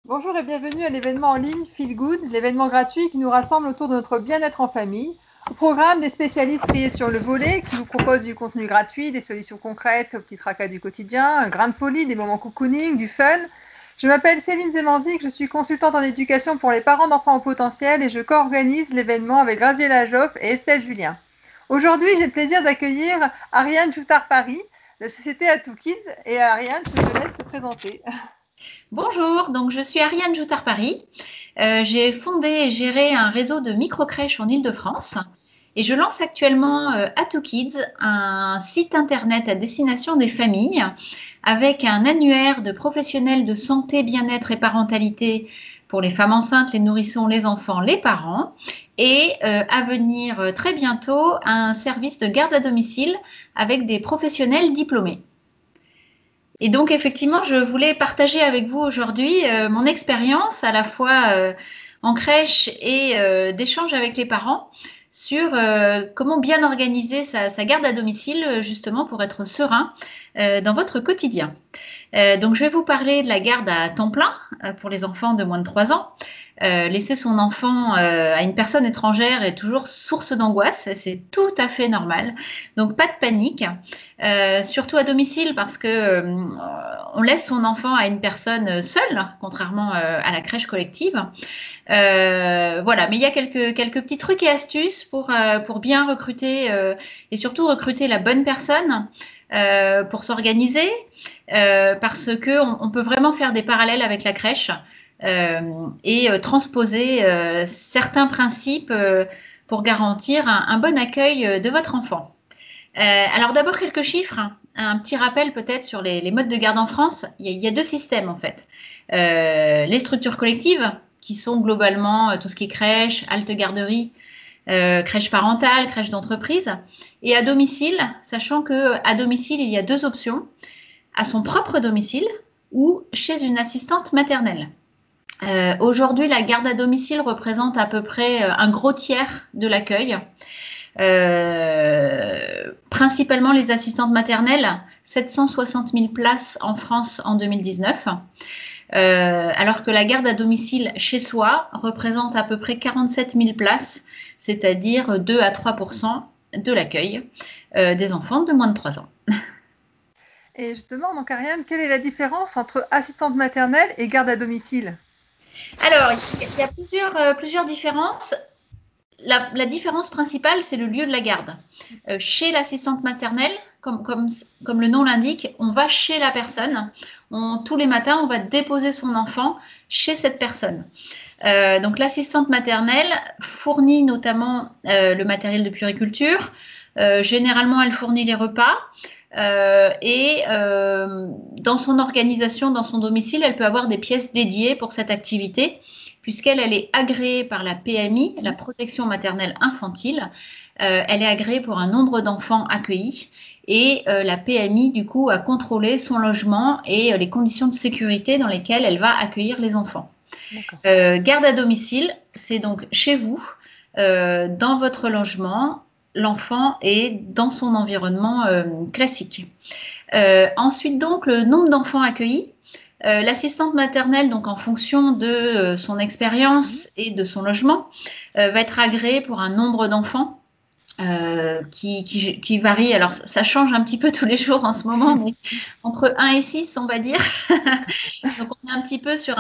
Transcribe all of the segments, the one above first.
Bonjour et bienvenue à l'événement en ligne Feel Good, l'événement gratuit qui nous rassemble autour de notre bien-être en famille. Au programme, des spécialistes triés sur le volet qui vous proposent du contenu gratuit, des solutions concrètes aux petits tracas du quotidien, un grain de folie, des moments cocooning, du fun. Je m'appelle Céline Zemanzik, je suis consultante en éducation pour les parents d'enfants au potentiel et je co-organise l'événement avec Graziella Joff et Estelle Julien. Aujourd'hui, j'ai le plaisir d'accueillir Ariane Joutar-Paris, de la société Atoukids. Et Ariane, je te laisse te présenter. Bonjour, donc je suis Ariane Joutard-Paris. J'ai fondé et géré un réseau de micro-crèches en Île-de-France et je lance actuellement Atoukids, un site internet à destination des familles avec un annuaire de professionnels de santé, bien-être et parentalité pour les femmes enceintes, les nourrissons, les enfants, les parents et à venir très bientôt un service de garde à domicile avec des professionnels diplômés. Et donc, effectivement, je voulais partager avec vous aujourd'hui mon expérience à la fois en crèche et d'échange avec les parents sur comment bien organiser sa garde à domicile, justement, pour être serein dans votre quotidien. Donc, je vais vous parler de la garde à temps plein pour les enfants de moins de 3 ans. Laisser son enfant à une personne étrangère est toujours source d'angoisse, c'est tout à fait normal. Donc pas de panique, surtout à domicile parce que on laisse son enfant à une personne seule, contrairement à la crèche collective. Voilà, mais il y a quelques petits trucs et astuces pour bien recruter et surtout recruter la bonne personne pour s'organiser, parce que on peut vraiment faire des parallèles avec la crèche et transposer certains principes pour garantir un bon accueil de votre enfant. Alors d'abord quelques chiffres, hein. Un petit rappel peut-être sur les modes de garde en France. Il y a deux systèmes en fait. Les structures collectives qui sont globalement tout ce qui est crèche, halte garderie, crèche parentale, crèche d'entreprise, et à domicile, sachant que à domicile il y a deux options, à son propre domicile ou chez une assistante maternelle. Aujourd'hui, la garde à domicile représente à peu près un gros tiers de l'accueil. Principalement les assistantes maternelles, 760 000 places en France en 2019, alors que la garde à domicile chez soi représente à peu près 47 000 places, c'est-à-dire 2 à 3% de l'accueil des enfants de moins de 3 ans. Et justement, donc Ariane, quelle est la différence entre assistante maternelle et garde à domicile? Alors, il y a plusieurs différences. La différence principale, c'est le lieu de la garde. Chez l'assistante maternelle, comme le nom l'indique, on va chez la personne. Tous les matins, on va déposer son enfant chez cette personne. Donc l'assistante maternelle fournit notamment le matériel de puériculture. Généralement, elle fournit les repas. Et dans son organisation, dans son domicile, elle peut avoir des pièces dédiées pour cette activité, puisqu'elle est agréée par la PMI, la protection maternelle infantile. Elle est agréée pour un nombre d'enfants accueillis. Et la PMI, du coup, a contrôlé son logement et les conditions de sécurité dans lesquelles elle va accueillir les enfants. Garde à domicile, c'est donc chez vous, dans votre logement, l'enfant est dans son environnement classique. Ensuite, donc, le nombre d'enfants accueillis. L'assistante maternelle, donc en fonction de son expérience et de son logement, va être agréée pour un nombre d'enfants qui varie. Alors, ça change un petit peu tous les jours en ce moment, mais entre 1 et 6, on va dire. Donc, on est un petit peu sur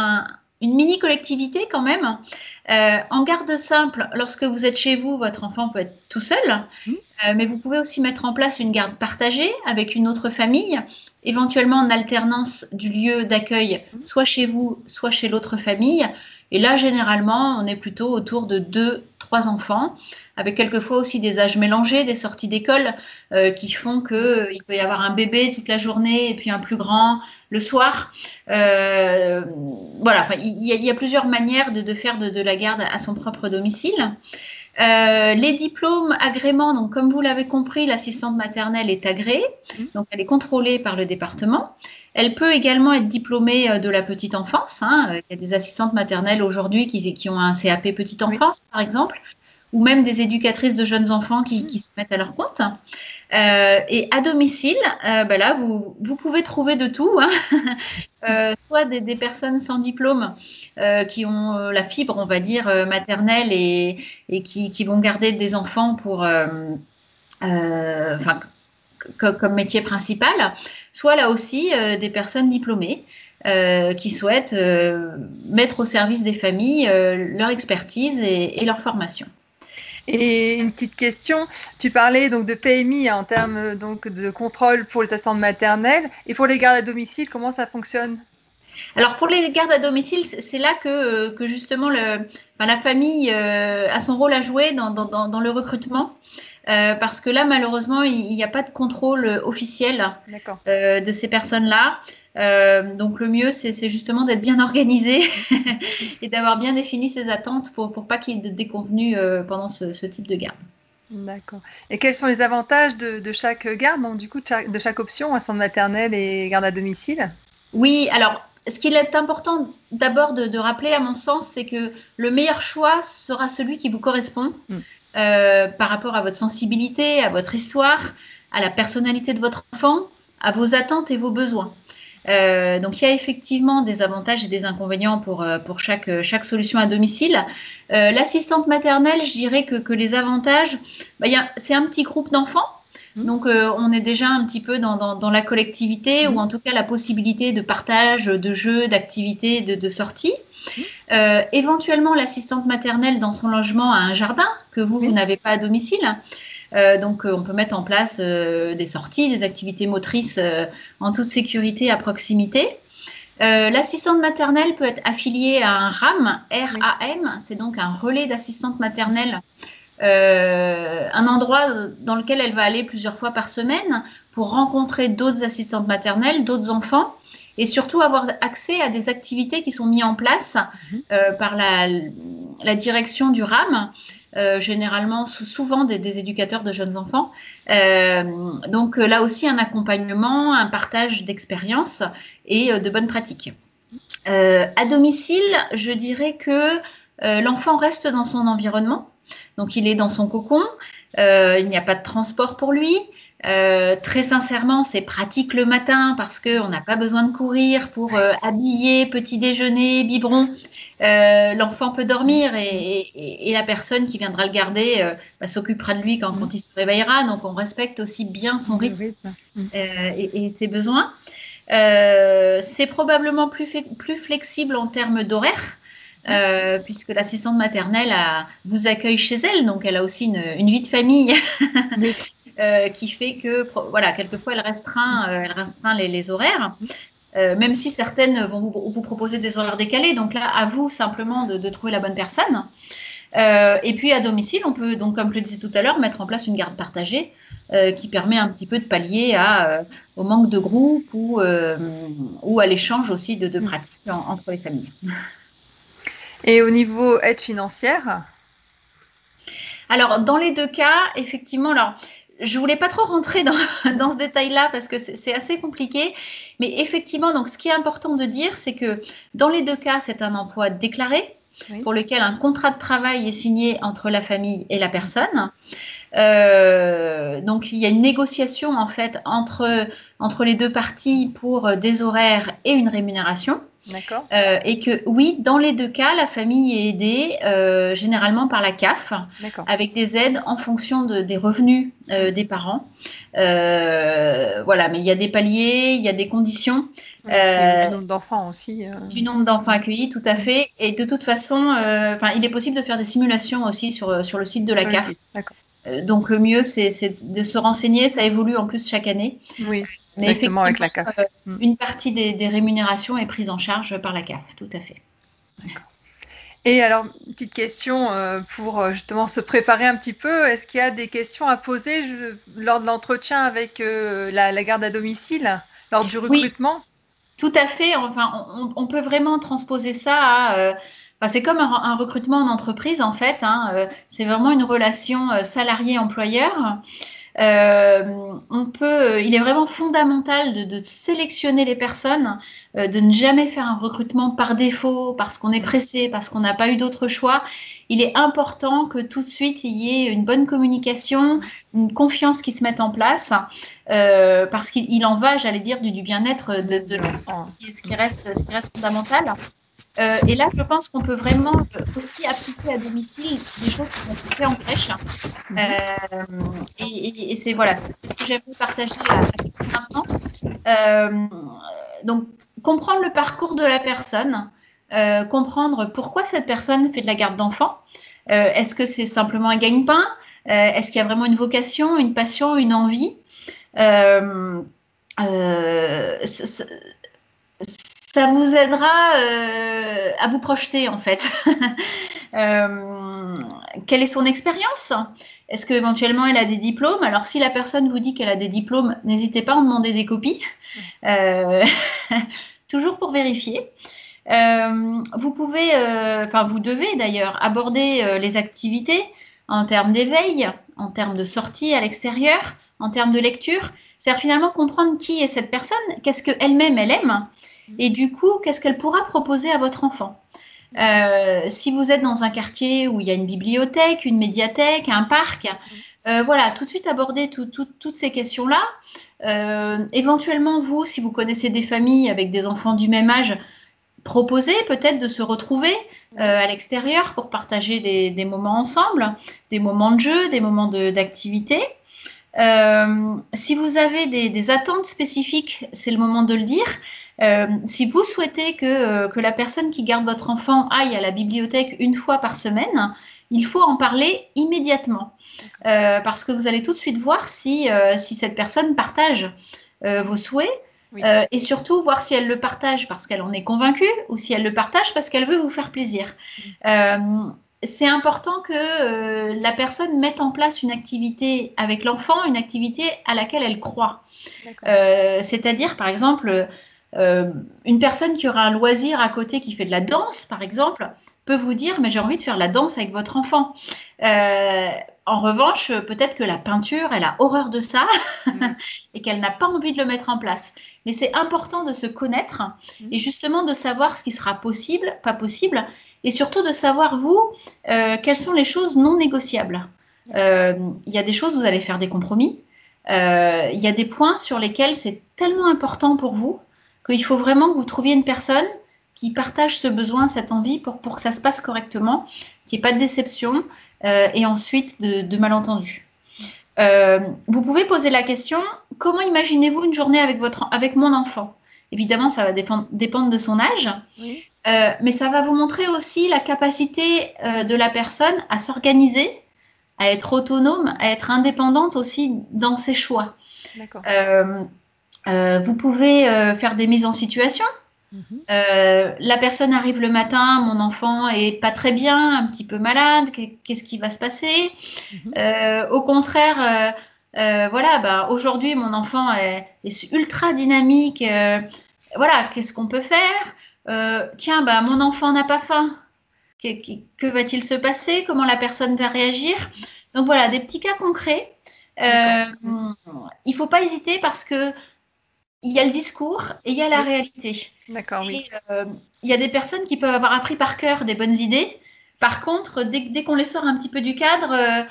une mini-collectivité quand même. En garde simple, lorsque vous êtes chez vous, votre enfant peut être tout seul, mais vous pouvez aussi mettre en place une garde partagée avec une autre famille, éventuellement en alternance du lieu d'accueil, soit chez vous, soit chez l'autre famille. Et là, généralement, on est plutôt autour de 2, 3 enfants, avec quelquefois aussi des âges mélangés, des sorties d'école qui font qu'il peut y avoir un bébé toute la journée et puis un plus grand le soir. Voilà, il y a plusieurs manières de faire de la garde à son propre domicile. Les diplômes, agréments, donc comme vous l'avez compris, l'assistante maternelle est agréée, donc elle est contrôlée par le département. Elle peut également être diplômée de la petite enfance, hein. Il y a des assistantes maternelles aujourd'hui qui ont un CAP petite Oui. enfance, par exemple, ou même des éducatrices de jeunes enfants qui se mettent à leur compte. Et à domicile, là, vous pouvez trouver de tout, hein. Soit des personnes sans diplôme qui ont la fibre, on va dire, maternelle et qui vont garder des enfants pour, enfin, comme métier principal, soit là aussi des personnes diplômées qui souhaitent mettre au service des familles leur expertise et leur formation. Et une petite question, tu parlais donc de PMI en termes donc de contrôle pour les assistantes maternelles et pour les gardes à domicile, comment ça fonctionne? Alors pour les gardes à domicile, c'est là que justement la famille a son rôle à jouer dans le recrutement. Parce que là, malheureusement, il n'y a pas de contrôle officiel de ces personnes-là. Donc le mieux, c'est justement d'être bien organisé et d'avoir bien défini ses attentes pour pas qu'il y ait de déconvenues pendant ce type de garde. D'accord. Et quels sont les avantages de chaque garde, donc du coup de chaque option, assistante maternelle et garde à domicile? Oui, alors ce qu'il est important d'abord de rappeler, à mon sens, c'est que le meilleur choix sera celui qui vous correspond par rapport à votre sensibilité, à votre histoire, à la personnalité de votre enfant, à vos attentes et vos besoins. Donc il y a effectivement des avantages et des inconvénients pour chaque solution à domicile. L'assistante maternelle, je dirais que les avantages, c'est un petit groupe d'enfants. Donc on est déjà un petit peu dans la collectivité ou en tout cas la possibilité de partage, de jeux, d'activités, de sorties. Éventuellement l'assistante maternelle dans son logement a un jardin que vous n'avez pas à domicile. Donc on peut mettre en place des sorties, des activités motrices en toute sécurité à proximité. L'assistante maternelle peut être affiliée à un RAM, RAM, c'est donc un relais d'assistante maternelle, un endroit dans lequel elle va aller plusieurs fois par semaine pour rencontrer d'autres assistantes maternelles, d'autres enfants et surtout avoir accès à des activités qui sont mises en place par la direction du RAM. Généralement, souvent des éducateurs de jeunes enfants. Donc là aussi, un accompagnement, un partage d'expériences et de bonnes pratiques. À domicile, je dirais que l'enfant reste dans son environnement. Donc il est dans son cocon, il n'y a pas de transport pour lui. Très sincèrement, c'est pratique le matin parce qu'on n'a pas besoin de courir pour habiller, petit déjeuner, biberon. L'enfant peut dormir et la personne qui viendra le garder s'occupera de lui quand il se réveillera. Donc on respecte aussi bien son rythme et ses besoins. C'est probablement plus flexible en termes d'horaire. Puisque l'assistante maternelle vous accueille chez elle, donc elle a aussi une vie de famille qui fait que, voilà, quelquefois elle restreint les horaires, même si certaines vont vous proposer des horaires décalés. Donc là, à vous simplement de trouver la bonne personne. Et puis à domicile, on peut donc, comme je le disais tout à l'heure, mettre en place une garde partagée qui permet un petit peu de pallier au manque de groupe ou à l'échange aussi de pratiques entre les familles. Et au niveau aide financière? Alors, dans les deux cas, effectivement, alors, je voulais pas trop rentrer dans ce détail-là parce que c'est assez compliqué. Mais effectivement, donc, ce qui est important de dire, c'est que dans les deux cas, c'est un emploi déclaré pour lequel un contrat de travail est signé entre la famille et la personne. Donc, il y a une négociation en fait entre les deux parties pour des horaires et une rémunération. Et que oui, dans les deux cas, la famille est aidée généralement par la CAF avec des aides en fonction des revenus des parents. Voilà, mais il y a des paliers, il y a des conditions. Du nombre d'enfants aussi. Du nombre d'enfants accueillis, tout à fait. Et de toute façon, il est possible de faire des simulations aussi sur le site de la CAF. Donc le mieux, c'est de se renseigner. Ça évolue en plus chaque année. Oui, mais effectivement avec la CAF. Une partie des rémunérations est prise en charge par la CAF, tout à fait. Et alors, une petite question pour justement se préparer un petit peu. Est-ce qu'il y a des questions à poser lors de l'entretien avec la garde à domicile, lors du recrutement? Oui, tout à fait. Enfin, on peut vraiment transposer ça à... c'est comme un recrutement en entreprise, en fait. C'est vraiment une relation salarié-employeur. Il est vraiment fondamental de sélectionner les personnes, de ne jamais faire un recrutement par défaut, parce qu'on est pressé, parce qu'on n'a pas eu d'autre choix. Il est important que tout de suite, il y ait une bonne communication, une confiance qui se mette en place, parce qu'il en va, j'allais dire, du bien-être de l'enfant, ce qui reste fondamental. Et là, je pense qu'on peut vraiment aussi appliquer à domicile des choses qui ont été faites en crèche. Et c'est voilà, c'est ce que j'aimerais partager avec vous maintenant. Donc, comprendre le parcours de la personne, comprendre pourquoi cette personne fait de la garde d'enfants. Est-ce que c'est simplement un gagne-pain? Est-ce qu'il y a vraiment une vocation, une passion, une envie? Ça vous aidera à vous projeter en fait. Quelle est son expérience? Est-ce qu'éventuellement elle a des diplômes? Alors si la personne vous dit qu'elle a des diplômes, n'hésitez pas à en demander des copies. Toujours pour vérifier. Vous pouvez, vous devez d'ailleurs aborder les activités en termes d'éveil, en termes de sortie à l'extérieur, en termes de lecture. C'est-à-dire finalement comprendre qui est cette personne, qu'est-ce qu'elle-même elle aime, et du coup, qu'est-ce qu'elle pourra proposer à votre enfant. Si vous êtes dans un quartier où il y a une bibliothèque, une médiathèque, un parc, voilà, tout de suite aborder toutes ces questions-là. Éventuellement, vous, si vous connaissez des familles avec des enfants du même âge, proposez peut-être de se retrouver à l'extérieur pour partager des moments ensemble, des moments de jeu, des moments d'activité. Si vous avez des attentes spécifiques, c'est le moment de le dire. Si vous souhaitez que la personne qui garde votre enfant aille à la bibliothèque une fois par semaine, il faut en parler immédiatement. Parce que vous allez tout de suite voir si cette personne partage vos souhaits. Oui. Et surtout voir si elle le partage parce qu'elle en est convaincue ou si elle le partage parce qu'elle veut vous faire plaisir. C'est important que la personne mette en place une activité avec l'enfant, une activité à laquelle elle croit. C'est-à-dire, par exemple, une personne qui aura un loisir à côté qui fait de la danse, par exemple, peut vous dire « mais j'ai envie de faire la danse avec votre enfant ». En revanche, peut-être que la peinture, elle a horreur de ça et qu'elle n'a pas envie de le mettre en place. Mais c'est important de se connaître et justement de savoir ce qui sera possible, pas possible, et surtout de savoir, vous, quelles sont les choses non négociables. Il y a des choses, vous allez faire des compromis. Il y a des points sur lesquels c'est tellement important pour vous qu'il faut vraiment que vous trouviez une personne qui partage ce besoin, cette envie pour que ça se passe correctement, qu'il n'y ait pas de déception et ensuite de malentendus. Vous pouvez poser la question, comment imaginez-vous une journée avec mon enfant? Évidemment, ça va dépendre de son âge, oui. Mais ça va vous montrer aussi la capacité de la personne à s'organiser, à être autonome, à être indépendante aussi dans ses choix. Vous pouvez faire des mises en situation. La personne arrive le matin, mon enfant est pas très bien, un petit peu malade, qu'est-ce qui va se passer? Au contraire, voilà, aujourd'hui mon enfant est ultra dynamique, voilà, qu'est-ce qu'on peut faire? Tiens, mon enfant n'a pas faim, que va-t-il se passer? Comment la personne va réagir? Donc voilà, des petits cas concrets. Il ne faut pas hésiter parce que il y a le discours et il y a la réalité. D'accord, oui. Il y a des personnes qui peuvent avoir appris par cœur des bonnes idées. Par contre, dès qu'on les sort un petit peu du cadre,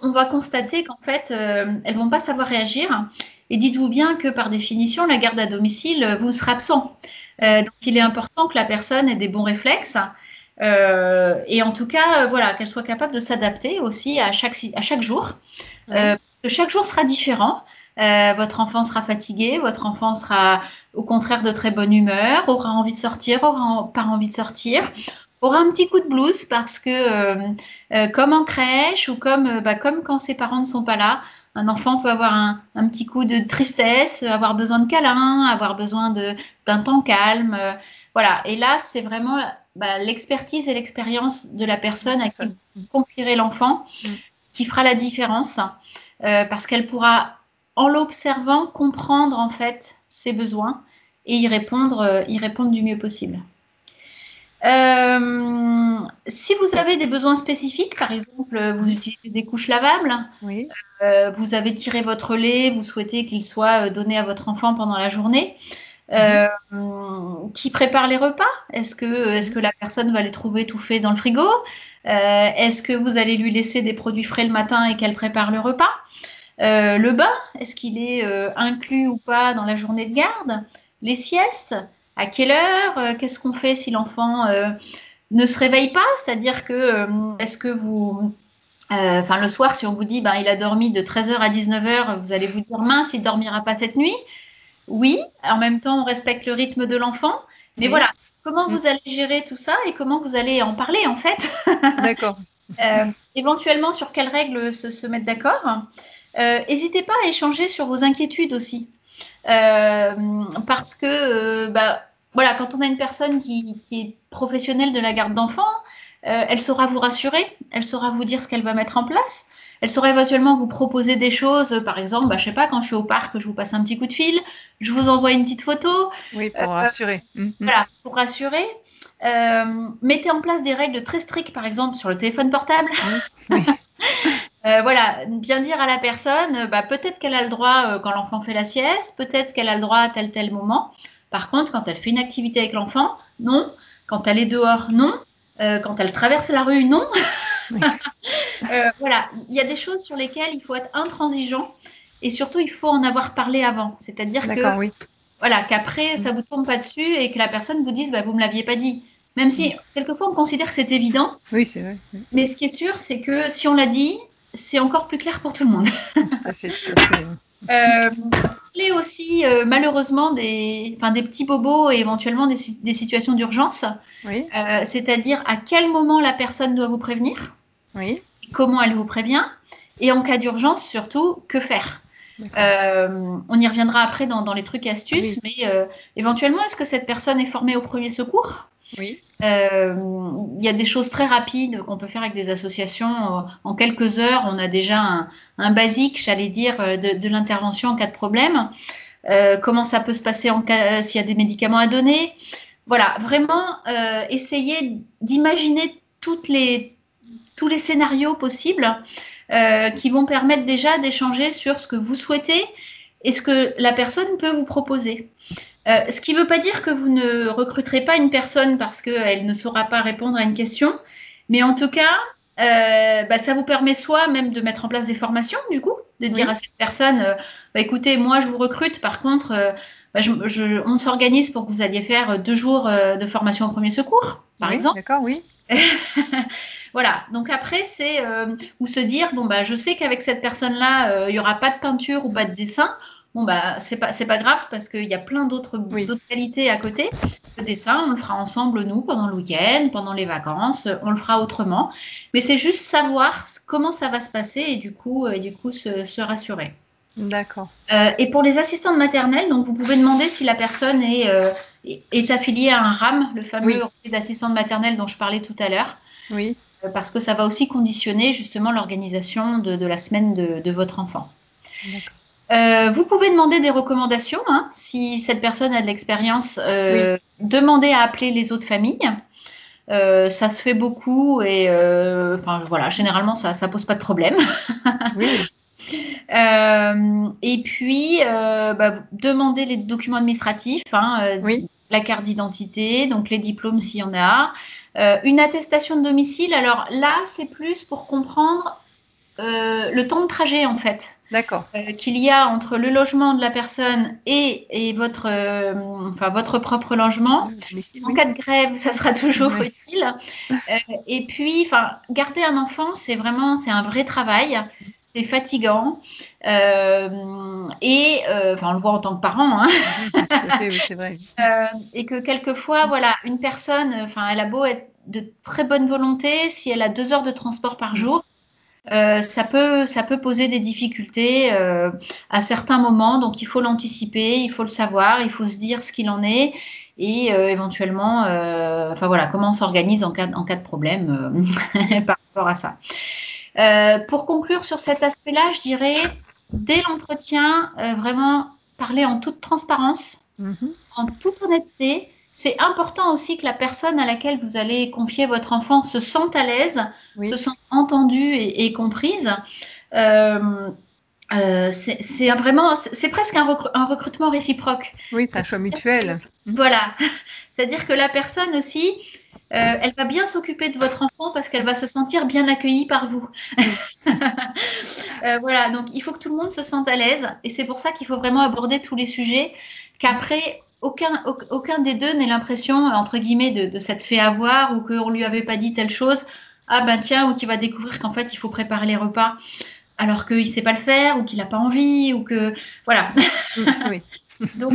on va constater qu'en fait, elles ne vont pas savoir réagir. Et dites-vous bien que par définition, la garde à domicile, vous serez absent. Donc, il est important que la personne ait des bons réflexes. Et en tout cas, voilà, qu'elle soit capable de s'adapter aussi à chaque jour. Chaque jour sera différent. Votre enfant sera fatigué, votre enfant sera au contraire de très bonne humeur, aura envie de sortir, aura pas envie de sortir, aura un petit coup de blues parce que, comme en crèche ou comme quand ses parents ne sont pas là, un enfant peut avoir un petit coup de tristesse, avoir besoin de câlins, avoir besoin d'un temps calme. Voilà. Et là, c'est vraiment l'expertise et l'expérience de la personne à qui vous confierez l'enfant qui fera la différence parce qu'elle pourra, en l'observant, comprendre en fait ses besoins et y répondre du mieux possible. Si vous avez des besoins spécifiques, par exemple, vous utilisez des couches lavables, Oui. vous avez tiré votre lait, vous souhaitez qu'il soit donné à votre enfant pendant la journée, Mhm. qui prépare les repas? Est-ce que la personne va les trouver tout fait dans le frigo? Est-ce que vous allez lui laisser des produits frais le matin et qu'elle prépare le repas? Le bain, est-ce qu'il est inclus ou pas dans la journée de garde? Les siestes, à quelle heure? Qu'est-ce qu'on fait si l'enfant ne se réveille pas? C'est-à-dire que, est-ce que vous, enfin le soir, si on vous dit, ben, il a dormi de 13h à 19h, vous allez vous dire, mince, il ne dormira pas cette nuit? Oui, en même temps, on respecte le rythme de l'enfant. Mais Oui. voilà, comment Mm. vous allez gérer tout ça et comment vous allez en parler, en fait? D'accord. Éventuellement, sur quelles règles se mettre d'accord. N'hésitez pas à échanger sur vos inquiétudes aussi. Parce que, bah, voilà, quand on a une personne qui est professionnelle de la garde d'enfants, elle saura vous rassurer, elle saura vous dire ce qu'elle va mettre en place. Elle saura éventuellement vous proposer des choses, par exemple, bah, je sais pas, quand je suis au parc, je vous passe un petit coup de fil, je vous envoie une petite photo, Oui, pour rassurer. voilà, pour rassurer. Mettez en place des règles très strictes, par exemple, sur le téléphone portable. Mm. Oui. Voilà, bien dire à la personne, bah, peut-être qu'elle a le droit quand l'enfant fait la sieste, peut-être qu'elle a le droit à tel moment. Par contre, quand elle fait une activité avec l'enfant, non. Quand elle est dehors, non. Quand elle traverse la rue, non. Oui. Voilà, il y a des choses sur lesquelles il faut être intransigeant et surtout il faut en avoir parlé avant. C'est-à-dire que D'accord, oui. voilà, qu'après ça Mm. vous tombe pas dessus et que la personne vous dise bah, vous me l'aviez pas dit. Même Mm. si quelquefois on considère que c'est évident, Oui, c'est vrai. Mm. mais ce qui est sûr, c'est que si on l'a dit, c'est encore plus clair pour tout le monde. Tout à fait, tout à fait. Parler aussi malheureusement enfin, des petits bobos et éventuellement des situations d'urgence, Oui, c'est-à-dire à quel moment la personne doit vous prévenir, oui, comment elle vous prévient, et en cas d'urgence surtout, que faire. d'accord. On y reviendra après dans les trucs et astuces, Oui, mais éventuellement, est-ce que cette personne est formée au premier secours? oui, Il y a des choses très rapides qu'on peut faire avec des associations. En quelques heures, on a déjà un basique, j'allais dire, de l'intervention en cas de problème. Comment ça peut se passer s'il y a des médicaments à donner. Voilà, vraiment essayer d'imaginer tous les scénarios possibles qui vont permettre déjà d'échanger sur ce que vous souhaitez et ce que la personne peut vous proposer. Ce qui ne veut pas dire que vous ne recruterez pas une personne parce qu'elle ne saura pas répondre à une question, mais en tout cas, bah, ça vous permet soit même de mettre en place des formations, du coup, de dire à oui, cette personne, bah, écoutez, moi je vous recrute, par contre, bah, on s'organise pour que vous alliez faire 2 jours de formation au premier secours, par oui, exemple. d'accord, oui, Voilà, donc après, c'est ou se dire, bon, bah, je sais qu'avec cette personne-là, il n'y aura pas de peinture ou pas de dessin. Bon, bah, c'est pas grave parce qu'il y a plein oui, d'autres qualités à côté. Le dessin, on le fera ensemble, nous, pendant le week-end, pendant les vacances, on le fera autrement. Mais c'est juste savoir comment ça va se passer et du coup se rassurer. d'accord. Et pour les assistantes maternelles, donc vous pouvez demander si la personne est affiliée à un RAM, le fameux Oui, relevé d'assistante maternelle dont je parlais tout à l'heure, oui, parce que ça va aussi conditionner justement l'organisation de la semaine de votre enfant. d'accord. Vous pouvez demander des recommandations, hein, si cette personne a de l'expérience, Oui, demandez à appeler les autres familles. Ça se fait beaucoup et enfin voilà, généralement ça pose pas de problème. oui, Et puis bah, demandez les documents administratifs, hein, oui, la carte d'identité, donc les diplômes s'il y en a, une attestation de domicile. Alors là, c'est plus pour comprendre le temps de trajet en fait d'accord. qu'il y a entre le logement de la personne et votre, enfin, votre propre logement. Domicile, En oui, cas de grève, ça sera toujours oui, utile. Et puis, enfin, garder un enfant, c'est un vrai travail. C'est fatigant. Enfin, on le voit en tant que parent, hein, tout à fait, oui, c'est vrai. et que quelquefois, voilà, une personne, enfin, elle a beau être de très bonne volonté, si elle a 2 heures de transport par Mm. jour, ça peut poser des difficultés à certains moments, donc il faut l'anticiper, il faut le savoir, il faut se dire ce qu'il en est et éventuellement, enfin voilà, comment on s'organise en cas de problème par rapport à ça. Pour conclure sur cet aspect-là, je dirais, dès l'entretien, vraiment parler en toute transparence, Mhm. en toute honnêteté, c'est important aussi que la personne à laquelle vous allez confier votre enfant se sente à l'aise, se Oui, sente entendue et comprise. Euh, c'est vraiment, c'est presque un recrutement réciproque. oui, c'est un choix mutuel. Mm. Voilà, c'est-à-dire que la personne aussi, elle va bien s'occuper de votre enfant parce qu'elle va se sentir bien accueillie par vous. Oui, Voilà, donc il faut que tout le monde se sente à l'aise et c'est pour ça qu'il faut vraiment aborder tous les sujets, qu'après aucun des deux n'ait l'impression, entre guillemets, de s'être fait avoir ou qu'on lui avait pas dit telle chose. Ah ben tiens, ou qu'il va découvrir qu'en fait il faut préparer les repas alors qu'il sait pas le faire ou qu'il n'a pas envie ou que voilà. oui. Donc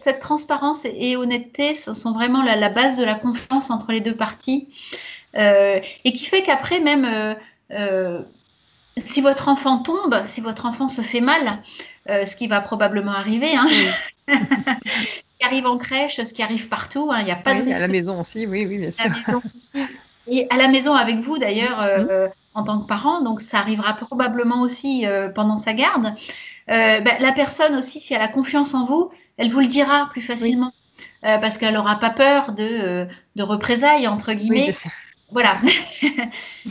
cette transparence et honnêteté sont vraiment la base de la confiance entre les deux parties et qui fait qu'après même euh, si votre enfant tombe, si votre enfant se fait mal, ce qui va probablement arriver, hein, Oui, ce qui arrive en crèche, ce qui arrive partout, hein, il n'y a pas de oui, à la risque maison aussi, oui, oui, bien à la sûr. maison aussi. Et à la maison avec vous d'ailleurs Mm. en tant que parent, donc ça arrivera probablement aussi pendant sa garde. Ben, la personne aussi, si elle a confiance en vous, elle vous le dira plus Oui, facilement parce qu'elle n'aura pas peur de représailles, entre oui, bien guillemets. sûr. Voilà,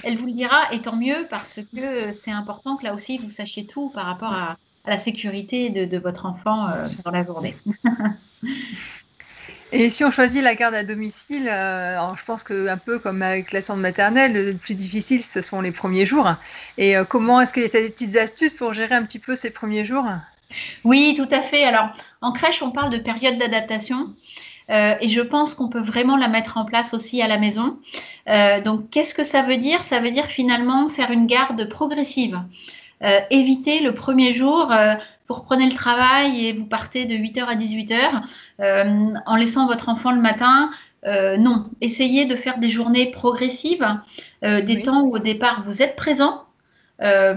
elle vous le dira et tant mieux parce que c'est important que là aussi vous sachiez tout par rapport à la sécurité de votre enfant Bien sûr. dans la journée. Et si on choisit la garde à domicile, alors je pense que un peu comme avec la centre maternelle, le plus difficile, ce sont les premiers jours. Et comment est-ce qu'il y a des petites astuces pour gérer un petit peu ces premiers jours? Oui, tout à fait. Alors, en crèche, on parle de période d'adaptation. Et je pense qu'on peut vraiment la mettre en place aussi à la maison. Donc, qu'est-ce que ça veut dire? Ça veut dire finalement faire une garde progressive. Évitez le premier jour, vous reprenez le travail et vous partez de 8h à 18h en laissant votre enfant le matin. Non, essayez de faire des journées progressives, des Oui. temps où au départ vous êtes présent. Euh,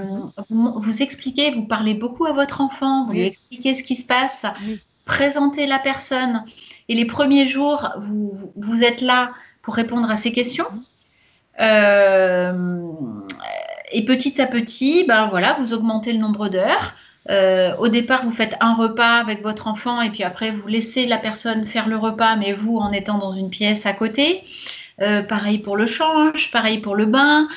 Mhm. vous expliquez, vous parlez beaucoup à votre enfant, vous lui Oui, expliquez ce qui se passe, oui, présentez la personne. Et les premiers jours, vous êtes là pour répondre à ses questions. mhm. Euh, et petit à petit, ben voilà, vous augmentez le nombre d'heures. Au départ, vous faites un repas avec votre enfant et puis après, vous laissez la personne faire le repas, mais vous en étant dans une pièce à côté. Pareil pour le change, pareil pour le bain.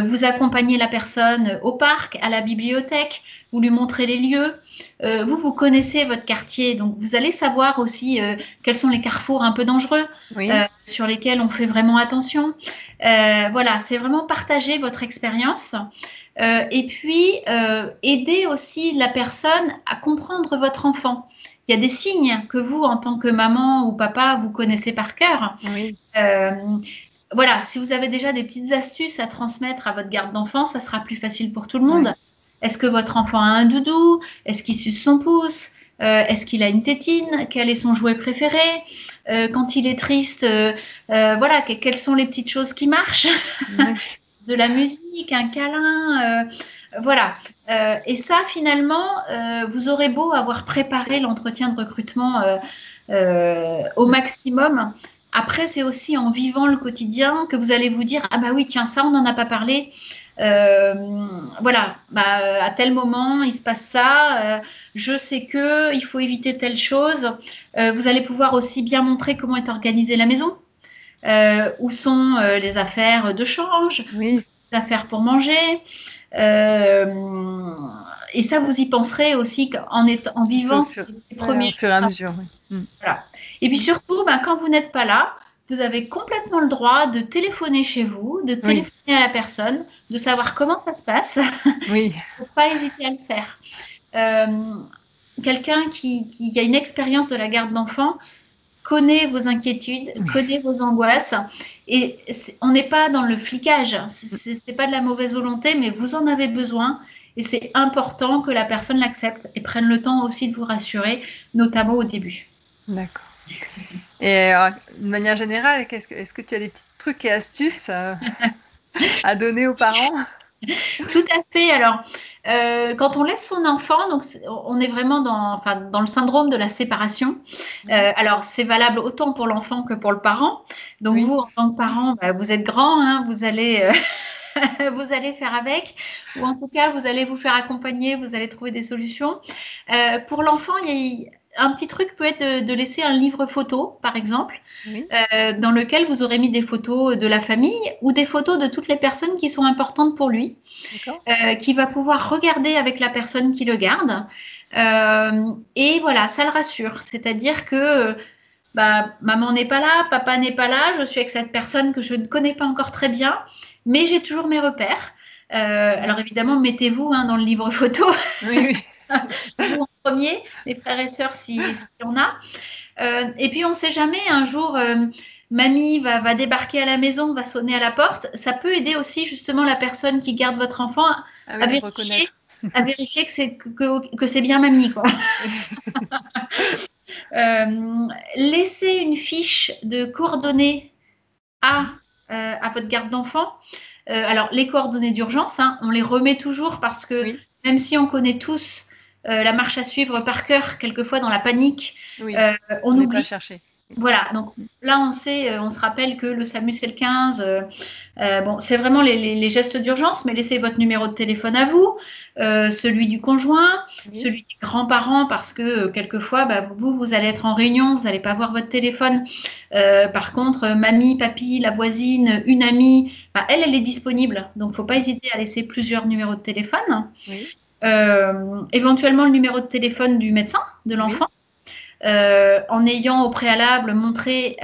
Vous accompagnez la personne au parc, à la bibliothèque, vous lui montrez les lieux. Vous connaissez votre quartier, donc vous allez savoir aussi quels sont les carrefours un peu dangereux Oui, sur lesquels on fait vraiment attention. Voilà, c'est vraiment partager votre expérience et puis aider aussi la personne à comprendre votre enfant. Il y a des signes que vous, en tant que maman ou papa, vous connaissez par cœur. oui, Euh, voilà, si vous avez déjà des petites astuces à transmettre à votre garde d'enfant, ça sera plus facile pour tout le monde. oui. Est-ce que votre enfant a un doudou? Est-ce qu'il suce son pouce? Est-ce qu'il a une tétine? Quel est son jouet préféré? Quand il est triste, voilà, quelles sont les petites choses qui marchent? Oui. De la musique, un câlin, voilà. Et ça, finalement, vous aurez beau avoir préparé l'entretien de recrutement au maximum. Après, c'est aussi en vivant le quotidien que vous allez vous dire, ah bah oui, tiens, ça, on n'en a pas parlé. Euh, voilà, bah, à tel moment, il se passe ça. Je sais que il faut éviter telle chose. Vous allez pouvoir aussi bien montrer comment est organisée la maison, où sont les affaires de change, où Oui, sont les affaires pour manger. Euh, et ça, vous y penserez aussi en un peu vivant ces ouais, au premiers fur et à jours. mesure, oui. Voilà. Et puis Mm. surtout, ben, quand vous n'êtes pas là, vous avez complètement le droit de téléphoner chez vous, de Oui, téléphoner à la personne, de savoir comment ça se passe. oui, Il ne faut pas hésiter à le faire. Euh, Quelqu'un qui a une expérience de la garde d'enfants connaît vos inquiétudes, oui. connaît vos angoisses. Et on n'est pas dans le flicage, Mm. c'est pas de la mauvaise volonté, mais vous en avez besoin. Et c'est important que la personne l'accepte et prenne le temps aussi de vous rassurer, notamment au début. D'accord. Et de manière générale, est-ce que tu as des petits trucs et astuces à donner aux parents? Tout à fait. Alors, quand on laisse son enfant, donc on est vraiment enfin, dans le syndrome de la séparation. Oui, Alors, c'est valable autant pour l'enfant que pour le parent. Donc, oui, vous, en tant que parent, bah, vous êtes grand, hein, vous allez, vous allez faire avec, ou en tout cas, vous allez vous faire accompagner, vous allez trouver des solutions. Pour l'enfant, un petit truc peut être de laisser un livre photo, par exemple, Oui, dans lequel vous aurez mis des photos de la famille ou des photos de toutes les personnes qui sont importantes pour lui, d'accord. qui va pouvoir regarder avec la personne qui le garde. Et voilà, ça le rassure. C'est-à-dire que bah, maman n'est pas là, papa n'est pas là, je suis avec cette personne que je ne connais pas encore très bien, mais j'ai toujours mes repères. Alors évidemment, mettez-vous dans le livre photo, Oui, oui. vous en premier, les frères et sœurs si on a. Et puis on ne sait jamais, un jour, mamie va débarquer à la maison, va sonner à la porte. Ça peut aider aussi justement la personne qui garde votre enfant Ah oui, à de vérifier, reconnaître. que c'est bien mamie, quoi. Oui. Laissez une fiche de coordonnées à votre garde d'enfant. Alors, les coordonnées d'urgence, on les remet toujours parce que Oui, même si on connaît tous la marche à suivre par cœur, quelquefois dans la panique, oui. On on n'est pas oublie. cherché. Voilà, donc là on sait, on se rappelle que le SAMU fait le 15. Bon, c'est vraiment les gestes d'urgence, mais laissez votre numéro de téléphone à vous, celui du conjoint, Oui, celui des grands-parents, parce que quelquefois, bah, vous allez être en réunion, vous n'allez pas voir votre téléphone. Par contre, mamie, papy, la voisine, une amie, bah, elle est disponible. Donc, il ne faut pas hésiter à laisser plusieurs numéros de téléphone. oui, Éventuellement, le numéro de téléphone du médecin de oui, l'enfant. En ayant au préalable montré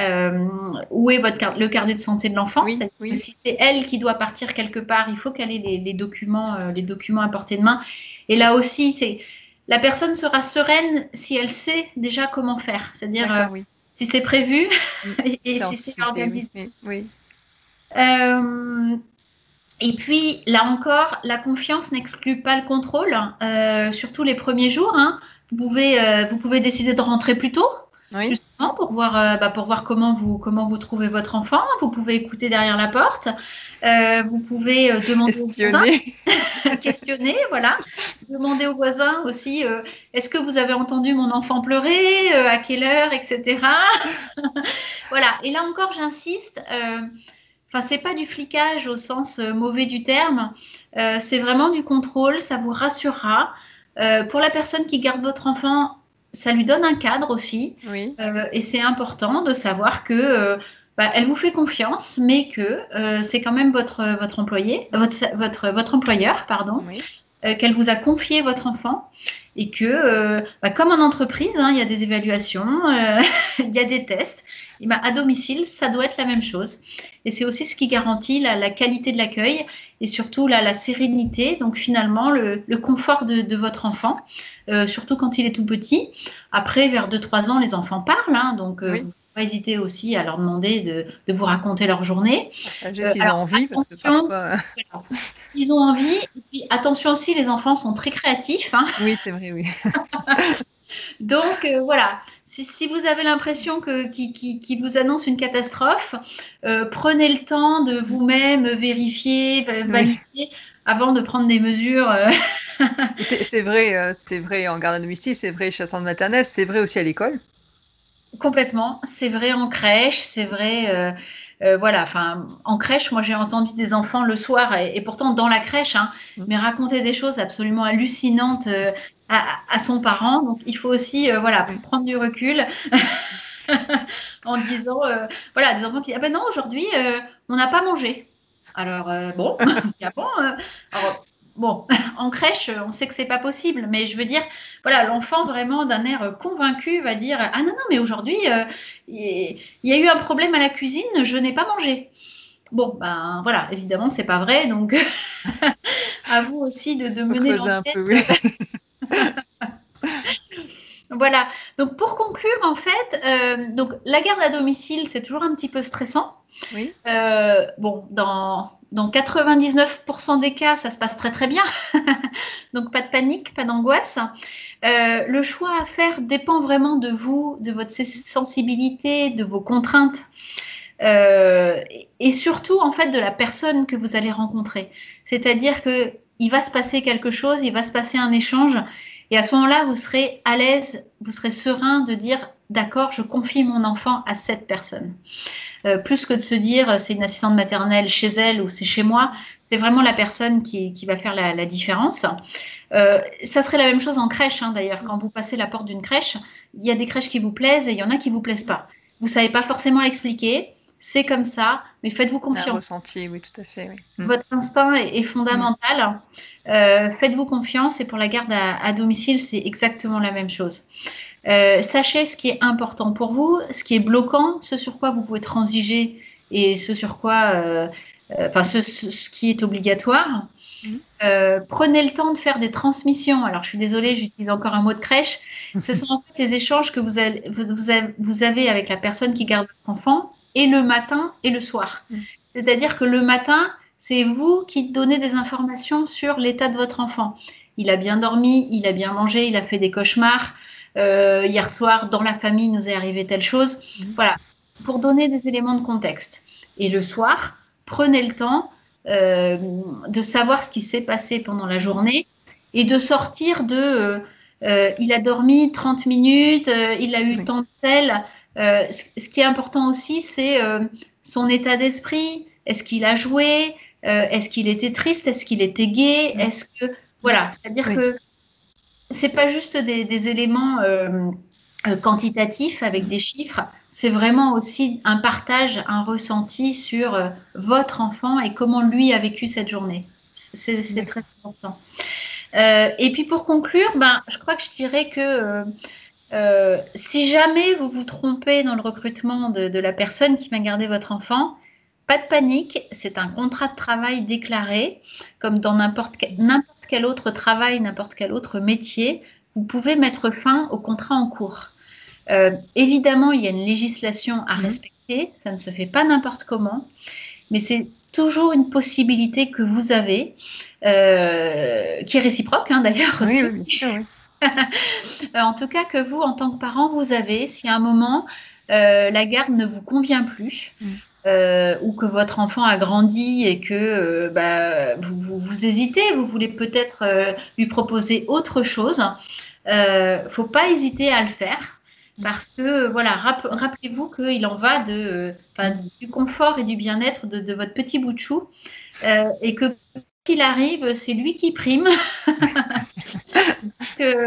où est le carnet de santé de l'enfant. oui, C'est-à-dire que oui. si c'est elle qui doit partir quelque part, il faut qu'elle ait les documents à portée de main. Et là aussi, la personne sera sereine si elle sait déjà comment faire. C'est-à-dire D'accord, oui. si c'est prévu Mm. et C'est si c'est anticipé, oui, organisé. oui, oui. Euh, et puis, là encore, la confiance n'exclut pas le contrôle, surtout les premiers jours. Vous pouvez décider de rentrer plus tôt, Oui. justement, pour voir comment vous trouvez votre enfant. Vous pouvez écouter derrière la porte. Vous pouvez demander aux voisins, Questionner. questionner, voilà. Demander aux voisins aussi, est-ce que vous avez entendu mon enfant pleurer, à quelle heure, etc. Voilà. Et là encore, j'insiste. Enfin, c'est pas du flicage au sens mauvais du terme, c'est vraiment du contrôle, ça vous rassurera. Pour la personne qui garde votre enfant, ça lui donne un cadre aussi, Oui, et c'est important de savoir que bah, elle vous fait confiance, mais que c'est quand même votre employé, votre employeur, pardon, oui. qu'elle vous a confié votre enfant et que, bah, comme en entreprise, il y a des évaluations, il y a des tests, et ben, à domicile, ça doit être la même chose. Et c'est aussi ce qui garantit la qualité de l'accueil et surtout la sérénité, donc finalement le confort de votre enfant, surtout quand il est tout petit. Après, vers 2-3 ans, les enfants parlent, donc vous Oui. ne pouvez pas hésiter aussi à leur demander de vous raconter leur journée. Partager s'ils ont Alors envie, parce que attention, parfois. voilà, ils ont envie. Et puis attention aussi, les enfants sont très créatifs. Oui, c'est vrai, oui. Donc voilà, si vous avez l'impression qu'il vous annonce une catastrophe, prenez le temps de vous-même vérifier, Oui. valider avant de prendre des mesures. C'est vrai en garde à domicile, c'est vrai chez la centre maternelle, c'est vrai aussi à l'école. Complètement, c'est vrai en crèche, c'est vrai, voilà, enfin, en crèche, moi j'ai entendu des enfants le soir et pourtant dans la crèche, Mmh. mais raconter des choses absolument hallucinantes, à son parent. Donc il faut aussi, voilà, Oui. prendre du recul en disant, voilà, des enfants qui disent: «Ah ben non, aujourd'hui, on n'a pas mangé». Alors, bon, c'est «Ah bon?» Alors bon, en crèche, on sait que c'est pas possible, mais je veux dire, voilà, l'enfant vraiment d'un air convaincu va dire: «Ah non, non, mais aujourd'hui, il y a eu un problème à la cuisine, je n'ai pas mangé». Bon, ben, voilà, évidemment, c'est pas vrai, donc à vous aussi de Faut mener creuser un l'enquête. peu, oui. Voilà, donc pour conclure, en fait, donc la garde à domicile, c'est toujours un petit peu stressant. Oui, Bon, dans 99 des cas, ça se passe très, très bien. Donc pas de panique, pas d'angoisse. Le choix à faire dépend vraiment de vous, de votre sensibilité, de vos contraintes, et surtout, en fait, de la personne que vous allez rencontrer. C'est-à-dire qu'il va se passer quelque chose, il va se passer un échange, et à ce moment-là, vous serez à l'aise, vous serez serein de dire: «D'accord, je confie mon enfant à cette personne». Plus que de se dire: «C'est une assistante maternelle chez elle ou c'est chez moi», c'est vraiment la personne qui va faire la différence. Ça serait la même chose en crèche, hein, d'ailleurs. Quand vous passez la porte d'une crèche, il y a des crèches qui vous plaisent et il y en a qui ne vous plaisent pas. Vous ne savez pas forcément l'expliquer, c'est comme ça, mais faites-vous Un confiance. ressenti, oui, tout à fait. Oui. Votre instinct est fondamental. Faites-vous confiance et pour la garde à domicile, c'est exactement la même chose. Sachez ce qui est important pour vous, ce qui est bloquant, ce sur quoi vous pouvez transiger et ce sur quoi, ce qui est obligatoire. Prenez le temps de faire des transmissions. Alors, je suis désolée, j'utilise encore un mot de crèche. Ce sont en fait les échanges que vous avez avec la personne qui garde votre enfant et le matin et le soir. C'est-à-dire que le matin, c'est vous qui donnez des informations sur l'état de votre enfant. Il a bien dormi, il a bien mangé, il a fait des cauchemars. Hier soir, dans la famille, nous est arrivé telle chose. Voilà, pour donner des éléments de contexte. Et le soir, prenez le temps de savoir ce qui s'est passé pendant la journée et de sortir de il a dormi 30 minutes, il a eu tant de sel. Ce qui est important aussi, c'est son état d'esprit. Est-ce qu'il a joué? Est-ce qu'il était triste? Est-ce qu'il était gai? Est-ce que voilà, c'est-à-dire que c'est pas juste des éléments quantitatifs avec des chiffres. C'est vraiment aussi un partage, un ressenti sur votre enfant et comment lui a vécu cette journée. C'est très important. Et puis pour conclure, je crois que je dirais que si jamais vous vous trompez dans le recrutement de la personne qui va garder votre enfant, pas de panique, c'est un contrat de travail déclaré, comme dans n'importe quel autre travail, n'importe quel autre métier. Vous pouvez mettre fin au contrat en cours. Évidemment, il y a une législation à respecter, ça ne se fait pas n'importe comment, mais c'est toujours une possibilité que vous avez, qui est réciproque d'ailleurs aussi. Oui, bien sûr, oui. En tout cas, que vous, en tant que parent, vous avez, si à un moment, la garde ne vous convient plus, ou que votre enfant a grandi et que vous hésitez, vous voulez peut-être lui proposer autre chose, faut pas hésiter à le faire. Parce que, voilà, rappelez-vous qu'il en va du confort et du bien-être de votre petit bout de chou, et que qu'il arrive, c'est lui qui prime.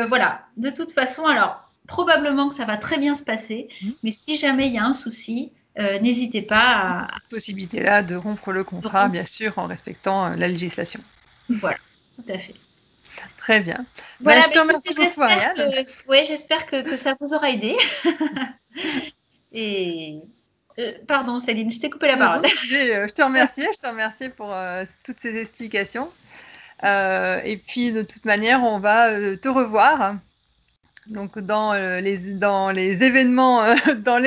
Voilà, de toute façon, alors, probablement que ça va très bien se passer, mais si jamais il y a un souci, n'hésitez pas à... Cette possibilité-là de rompre le contrat, bien sûr, en respectant la législation. Voilà, tout à fait. Très bien. Voilà, Je te remercie beaucoup, Ariane. J'espère que ça vous aura aidé. Et pardon, Céline, je t'ai coupé la parole. Je te remercie pour toutes ces explications. Et puis, de toute manière, on va te revoir. Donc, dans les événements, dans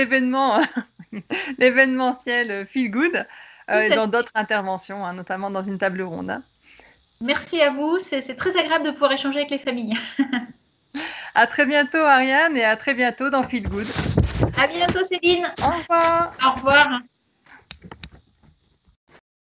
l'événementiel Feel Good, et dans d'autres interventions, notamment dans une table ronde. Merci à vous, c'est très agréable de pouvoir échanger avec les familles. À très bientôt, Ariane, et à très bientôt dans Feel Good. À bientôt, Céline. Au revoir. Au revoir.